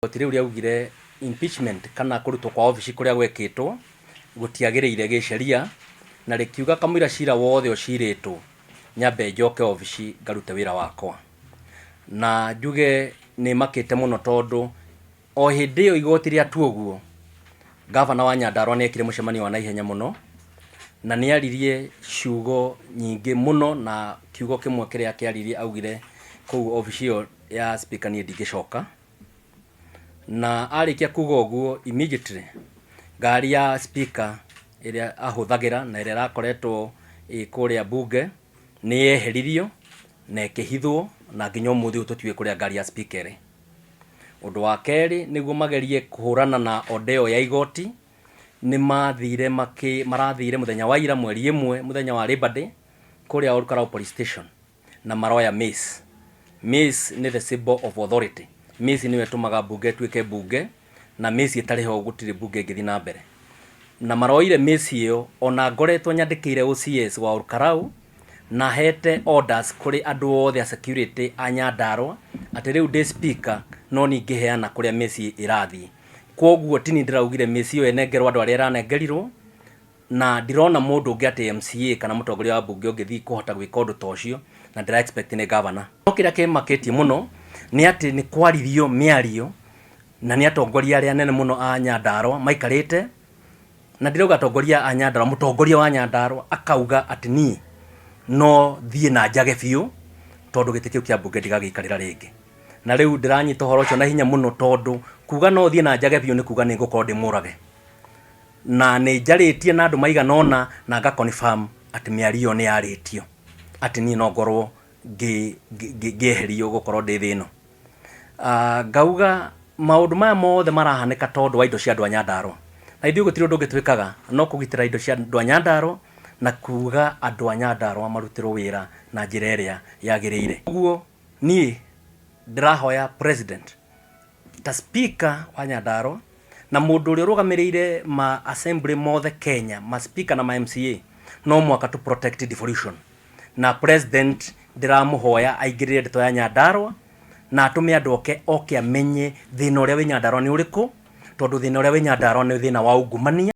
Gotire uria ugire impeachment kana kurutwo kwa office kuria gwekitwo gutiagiriire giceria na rikiuga kamwira cira wothe uciritwo nyambe njoke office ngarute wira wakwa na njuge ni makite muno tondu o hindi yo igoti ria tuoguo governor wa Nyandarua ni ekire mucemanio wa naihenya muno na ni aririe ciugo nyingi muno na kiugo kimwe kiria kiaririe augire kuu office yo ya speaker ni ndigicoka na arikia kuga uguo immediately ngari ya speaker iria ahuthagira na iria rakoretwo kuria bunge ni yeheririo na ikihithwo na nginya umuthi ututiwe kuria ngari ya speaker undu wa keri niguo magerie kuhurana na odeo ya igoti ni marathire muthenya wa ira mweri 1 muthenya wa Labor Day kuria Olkarau police station na maroya mace ni the symbol of authority. Mace niwe tumaga bunge twike bunge na mace itariho gutire bunge ngithi na mbere na maroire mace iyo ona ngoretwo nyandikire OCS wa Olkarau na hete orders kuri andu othe a security a Nyandarua ati riu ndi speaker no ningiheana kuria mace irathie koguo tini ndiraugire mace iyo enengerwa andu aria iranengerirwo na ndirona mundu ungi ati MCA kana mutongoria wa bunge ungithi kuhota gwika undu tocio na ndira expect ni governor no kiria kimaketie muno ni ati ni kwaririo miario na ni atongoria aria nene muno a Nyandarua maikarite na ndirauga atongoria a Nyandarua mutongoria wa Nyandarua akauga ati ni no thie na njage biu tondu giti kiu kia bunge ndigagikarira ringi na riu ndiranyita horo cio na hinya muno tondu kuga no thie na njage biu ni kuga ni ngukorwo ndi murage na ni njaritie na andu maiganona na nga confirm ati miario ni yaritio ati ni no ngorwo ngeherio gukorwo ndi thino ngauga maundu maya mothe marahanika tondu wa indo cia andu a Nyandarua na ithuĩ gũtirĩ ũndũ ũngĩtwĩkaga no kũgitĩra indo cia andu a Nyandarua na kuga andu a Nyandarua marutirwo wĩra na njĩra ĩrĩa yagĩrĩire. Ũguo niĩ ndĩrahoya president ta speaker wa Nyandarua na mũndũ ũrĩa ũrũgamĩrĩire ma assembly mothe Kenya ma speaker na ma MCA no mwaka to protect devolution na president ndiramũhoya aingĩrĩre ndeto ya Nyandarua na atume andu oke amenye thina ũrĩa wĩ Nyandarua nĩ ũrĩkũ tondu thina ũrĩa wĩ Nyandarua nĩ thina wa ungumania.